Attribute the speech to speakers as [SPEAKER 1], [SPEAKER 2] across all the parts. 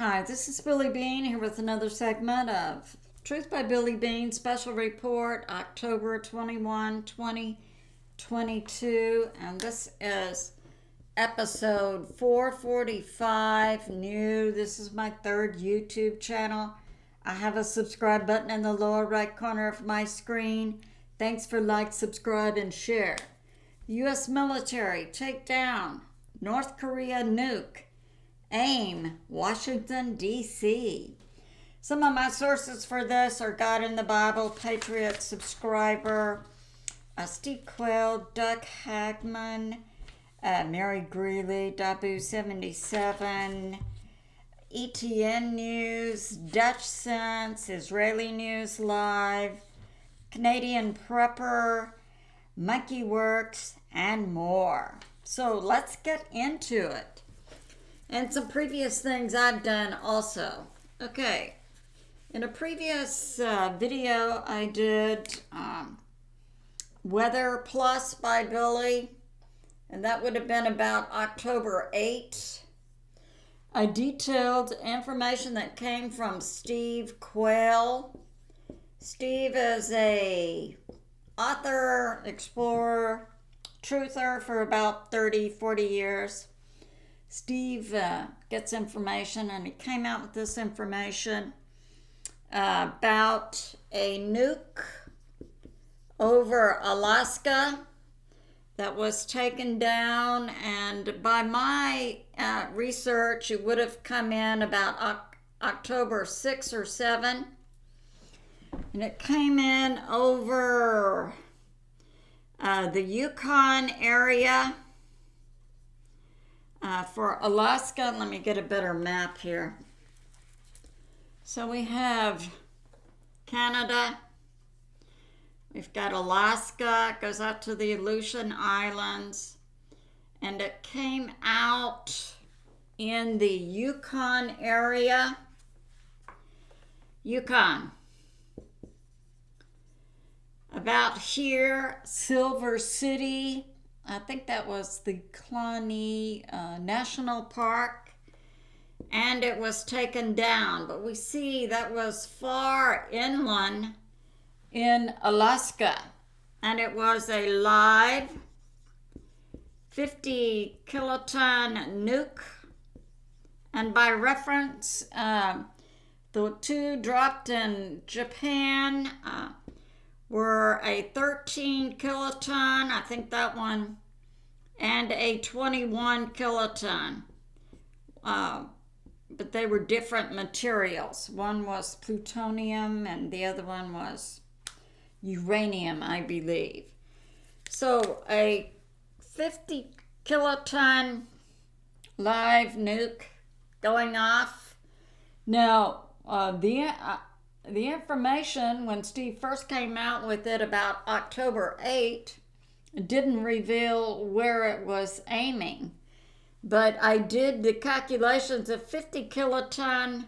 [SPEAKER 1] Hi, this is Billie Beene here with another segment of Truth by Billie Beene Special Report, October 21, 2022. And this is episode 445, new. This is my third YouTube channel. I have a subscribe button in the lower right corner of my screen. Thanks for like, subscribe, and share. U.S. military take down North Korea nuke. AIM, Washington, D.C. Some of my sources for this are God in the Bible, Patriot Subscriber, Steve Quayle, Doug Hagman, Mary Greeley, WWIIII, ETN News, Dutchsinse, Israeli News Live, Canadian Prepper, Monkey Werx, and more. So let's get into it. And some previous things I've done also. Okay, in a previous video I did Weather Plus by Billie, and that would have been about October 8. I detailed information that came from Steve Quayle. Steve is a author, explorer, truther for about 30-40 years. Steve gets information, and he came out with this information about a nuke over Alaska that was taken down, and by my research, it would have come in about October 6 or 7, and it came in over the Yukon area. For Alaska, let me get a better map here. So we have Canada, we've got Alaska, it goes out to the Aleutian Islands, and it came out in the Yukon area. Yukon. About here, Silver City, I think that was the Klani National Park, and it was taken down. But we see that was far inland in Alaska, and it was a live 50 kiloton nuke. And by reference, the two dropped in Japan were a 13 kiloton, I think that one, and a 21 kiloton. But they were different materials. One was plutonium and the other one was uranium, I believe. So a 50 kiloton live nuke going off. Now, the information, when Steve first came out with it about October 8, didn't reveal where it was aiming. But I did the calculations of 50 kiloton,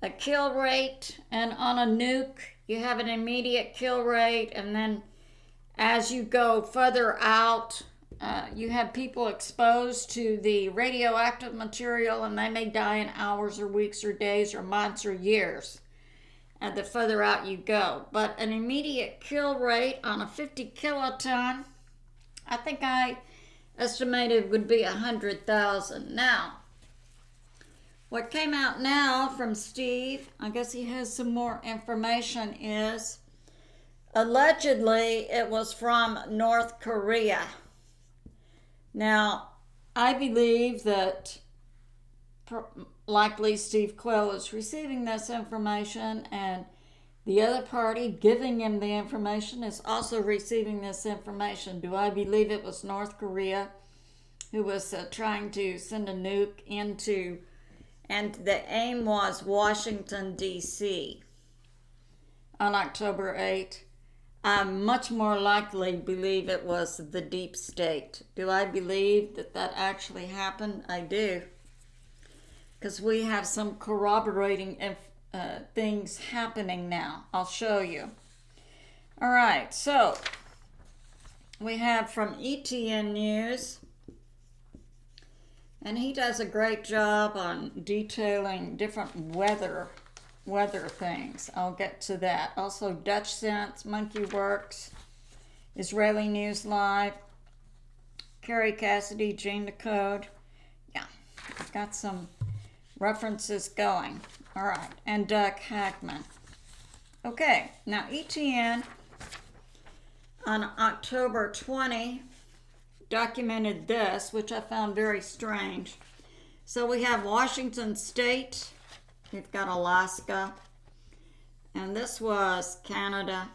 [SPEAKER 1] a kill rate, and on a nuke, you have an immediate kill rate, and then as you go further out, you have people exposed to the radioactive material, and they may die in hours or weeks or days or months or years. And the further out you go. But an immediate kill rate on a 50 kiloton, I think I estimated would be 100,000. Now, what came out now from Steve, I guess he has some more information, is allegedly it was from North Korea. Now, I believe that likely Steve Quayle is receiving this information, and the other party giving him the information is also receiving this information. Do I believe it was North Korea who was trying to send a nuke into, and the aim was Washington, D.C. on October 8? I much more likely believe it was the deep state. Do I believe that that actually happened? I do. Because we have some corroborating things happening now. I'll show you. All right, so we have from ETN News And he does a great job on detailing different weather things. I'll get to that. Also, Dutchsinse, Monkey Werx, Israeli News Live, Kerry, Cassidy, Decode. Yeah, I've got some references going. All right, and Doug Hackman. Okay, now ETN on October 20 documented this, which I found very strange. So we have Washington State, we've got Alaska, and this was Canada,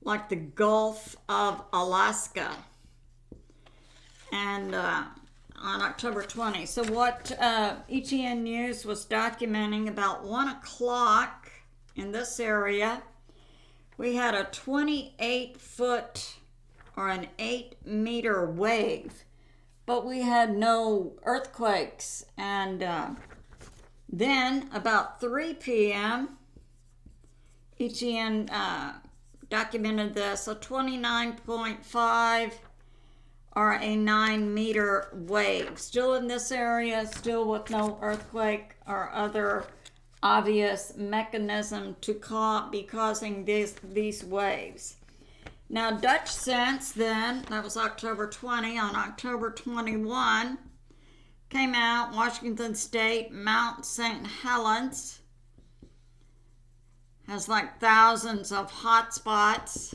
[SPEAKER 1] like the Gulf of Alaska, and on October 20. So what ETN News was documenting, about 1 o'clock in this area, we had a 28-foot or an 8-meter wave, but we had no earthquakes. And then about 3 p.m., ETN documented this, a 29.5 or a 9-meter wave. Still in this area, still with no earthquake or other obvious mechanism to be causing these waves. Now, Dutchsinse then, that was October 20, on October 21, came out, Washington State, Mount St. Helens, has like thousands of hot spots.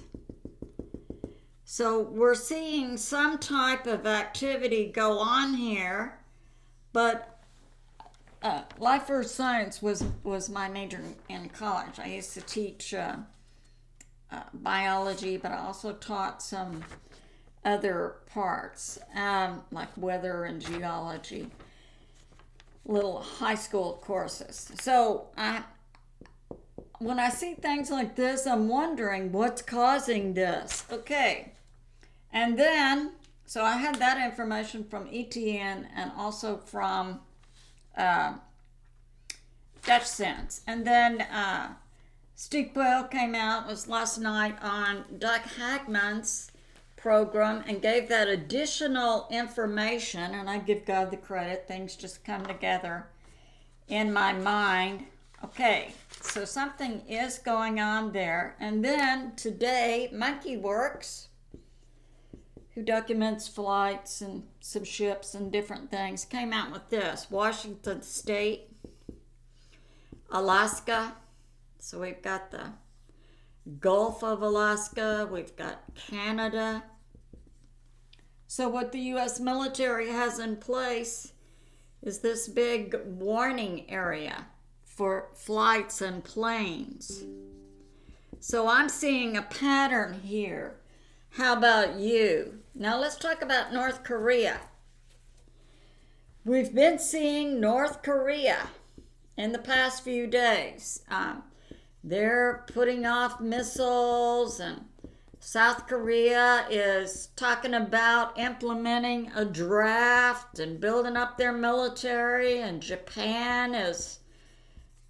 [SPEAKER 1] So we're seeing some type of activity go on here, but Life Earth Science was my major in college. I used to teach biology, but I also taught some other parts, like weather and geology, little high school courses. So when I see things like this, I'm wondering what's causing this. Okay. And then, so I had that information from ETN and also from Dutchsinse. And then Steve Boyle came out, was last night on Doug Hackman's program, and gave that additional information, and I give God the credit. Things just come together in my mind. Okay, so something is going on there. And then today, Monkey Werx, who documents flights and some ships and different things, came out with this. Washington State, Alaska. So we've got the Gulf of Alaska. We've got Canada. So what the U.S. military has in place is this big warning area for flights and planes. So I'm seeing a pattern here. How about you? Now let's talk about North Korea. We've been seeing North Korea in the past few days. They're putting off missiles, and South Korea is talking about implementing a draft and building up their military, and Japan is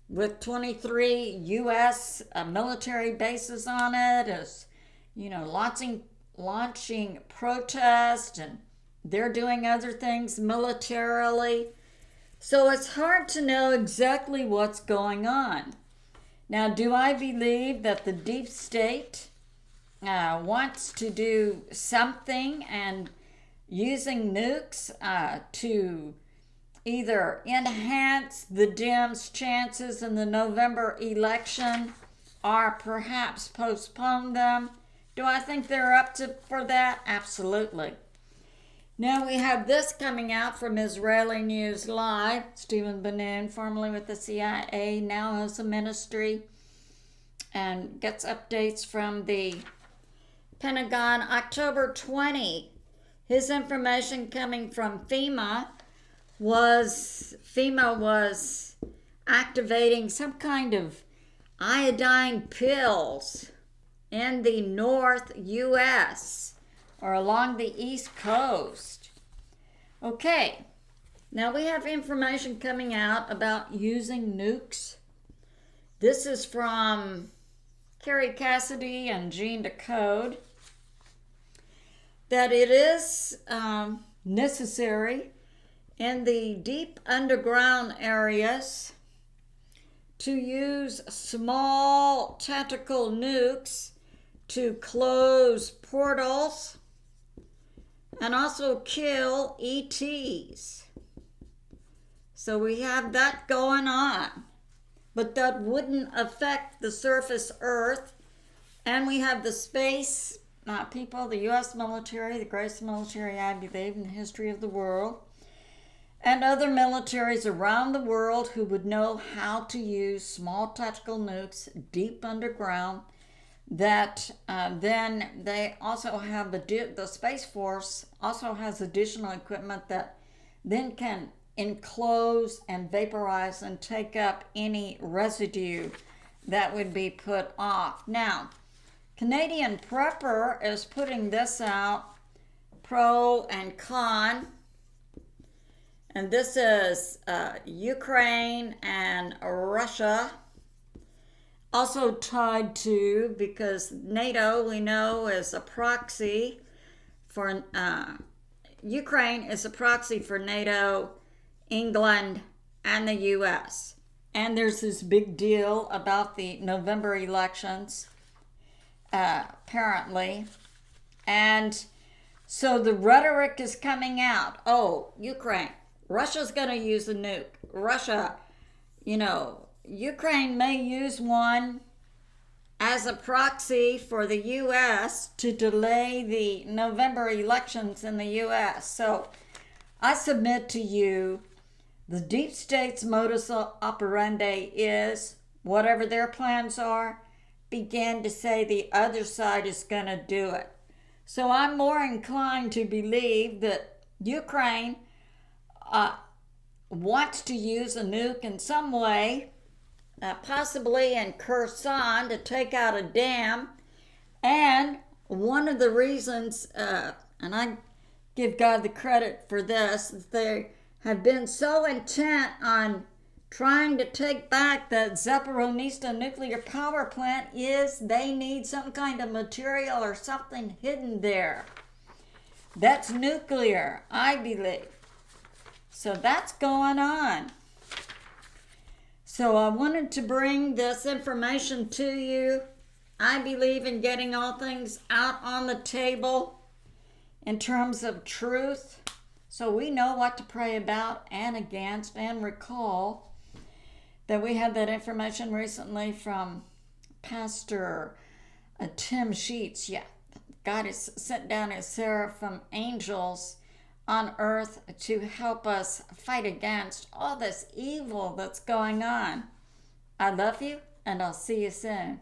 [SPEAKER 1] with 23 U.S. military bases on it, is, launching protests, and they're doing other things militarily. So it's hard to know exactly what's going on. Now, do I believe that the deep state wants to do something and using nukes to either enhance the Dems' chances in the November election or perhaps postpone them? Do I think they're up for that? Absolutely. Now we have this coming out from Israeli News Live. Stephen Bannon, formerly with the CIA, now has a ministry and gets updates from the Pentagon. October 20, his information coming from FEMA was activating some kind of iodine pills in the North U.S. or along the East Coast. Okay, now we have information coming out about using nukes. This is from Kerry, Cassidy, and Decode, that it is necessary in the deep underground areas to use small tactical nukes to close portals and also kill ETs. So we have that going on. But that wouldn't affect the surface Earth. And we have the space people, the U.S. military, the greatest military, I believe, in the history of the world, and other militaries around the world who would know how to use small tactical nukes deep underground. That then they also have the Space Force also has additional equipment that then can enclose and vaporize and take up any residue that would be put off. Now, Canadian Prepper is putting this out, pro and con. And this is Ukraine and Russia. Also tied to, because NATO, we know, is a proxy for, Ukraine is a proxy for NATO, England, and the U.S. And there's this big deal about the November elections, apparently. And so the rhetoric is coming out. Oh, Ukraine, Russia's going to use a nuke. Russia, Ukraine may use one as a proxy for the U.S. to delay the November elections in the U.S. So I submit to you, the deep state's modus operandi is, whatever their plans are, begin to say the other side is going to do it. So I'm more inclined to believe that Ukraine wants to use a nuke in some way, possibly in Kherson, to take out a dam. And one of the reasons, and I give God the credit for this, that they have been so intent on trying to take back the Zaporizhzhia nuclear power plant is they need some kind of material or something hidden there. That's nuclear, I believe. So that's going on. So I wanted to bring this information to you. I believe in getting all things out on the table in terms of truth, so we know what to pray about and against, and recall that we had that information recently from Pastor Tim Sheets. Yeah, God has sent down his seraphim angels on earth to help us fight against all this evil that's going on. I love you, and I'll see you soon.